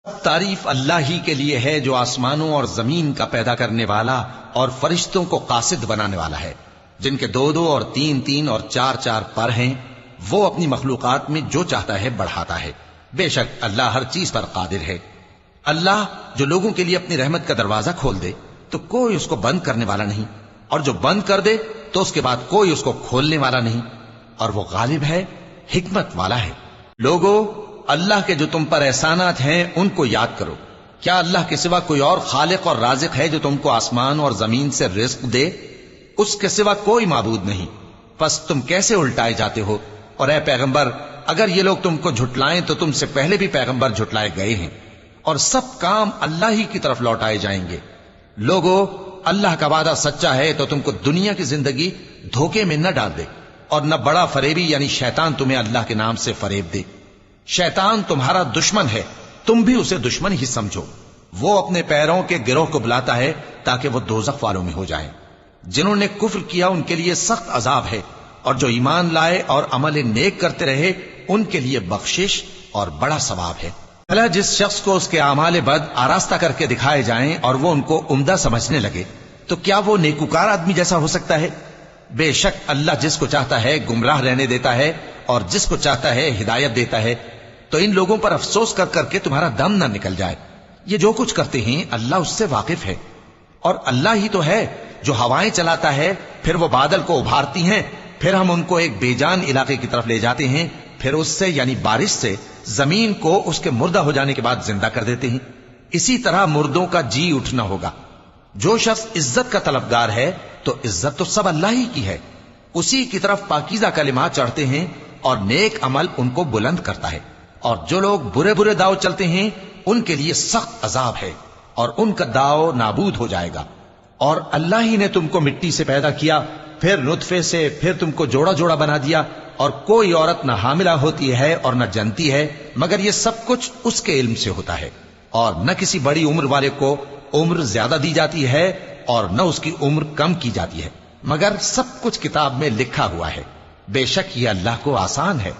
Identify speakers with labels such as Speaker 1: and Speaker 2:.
Speaker 1: تعریف اللہ ہی کے لیے ہے جو آسمانوں اور زمین کا پیدا کرنے والا اور فرشتوں کو قاصد بنانے والا ہے، جن کے 2 2 اور 3 3 اور 4 4 پر ہیں۔ وہ اپنی مخلوقات میں جو چاہتا ہے بڑھاتا ہے، بے شک اللہ ہر چیز پر قادر ہے۔ اللہ جو لوگوں کے لیے اپنی رحمت کا دروازہ کھول دے تو کوئی اس کو بند کرنے والا نہیں، اور جو بند کر دے تو اس کے بعد کوئی اس کو کھولنے والا نہیں، اور وہ غالب ہے، حکمت والا ہے۔ لوگو، اللہ کے جو تم پر احسانات ہیں ان کو یاد کرو۔ کیا اللہ کے سوا کوئی اور خالق اور رازق ہے جو تم کو آسمان اور زمین سے رزق دے؟ اس کے سوا کوئی معبود نہیں، پس تم کیسے الٹائے جاتے ہو؟ اور اے پیغمبر، اگر یہ لوگ تم کو جھٹلائیں تو تم سے پہلے بھی پیغمبر جھٹلائے گئے ہیں، اور سب کام اللہ ہی کی طرف لوٹائے جائیں گے۔ لوگو، اللہ کا وعدہ سچا ہے تو تم کو دنیا کی زندگی دھوکے میں نہ ڈال دے، اور نہ بڑا فریبی یعنی شیطان تمہیں اللہ کے نام سے فریب دے۔ شیطان تمہارا دشمن ہے، تم بھی اسے دشمن ہی سمجھو۔ وہ اپنے پیروں کے گروہ کو بلاتا ہے تاکہ وہ دوزخ والوں میں ہو جائیں۔ جنہوں نے کفر کیا ان کے لیے سخت عذاب ہے، اور جو ایمان لائے اور عمل نیک کرتے رہے ان کے لیے بخشش اور بڑا ثواب ہے۔ بھلا جس شخص کو اس کے اعمال بد آراستہ کر کے دکھائے جائیں اور وہ ان کو عمدہ سمجھنے لگے تو کیا وہ نیکوکار آدمی جیسا ہو سکتا ہے؟ بے شک اللہ جس کو چاہتا ہے گمراہ رہنے دیتا ہے اور جس کو چاہتا ہے ہدایت دیتا ہے۔ تو ان لوگوں پر افسوس کر کر کے تمہارا دم نہ نکل جائے، یہ جو کچھ کرتے ہیں اللہ اس سے واقف ہے۔ اور اللہ ہی تو ہے جو ہوائیں چلاتا ہے، پھر وہ بادل کو ابھارتی ہیں، پھر ہم ان کو ایک بے جان علاقے کی طرف لے جاتے ہیں، پھر اس سے یعنی بارش سے زمین کو اس کے مردہ ہو جانے کے بعد زندہ کر دیتے ہیں۔ اسی طرح مردوں کا جی اٹھنا ہوگا۔ جو شخص عزت کا طلبگار ہے تو عزت تو سب اللہ ہی کی ہے، اسی کی طرف پاکیزہ کلمات چڑھتے ہیں اور نیک عمل ان کو بلند کرتا ہے۔ اور جو لوگ برے برے داؤ چلتے ہیں ان کے لیے سخت عذاب ہے، اور ان کا داؤ نابود ہو جائے گا۔ اور اللہ ہی نے تم کو مٹی سے پیدا کیا، پھر نطفے سے، پھر تم کو جوڑا جوڑا بنا دیا، اور کوئی عورت نہ حاملہ ہوتی ہے اور نہ جنتی ہے مگر یہ سب کچھ اس کے علم سے ہوتا ہے۔ اور نہ کسی بڑی عمر والے کو عمر زیادہ دی جاتی ہے اور نہ اس کی عمر کم کی جاتی ہے، مگر سب کچھ کتاب میں لکھا ہوا ہے۔ بے شک یہ اللہ کو آسان ہے۔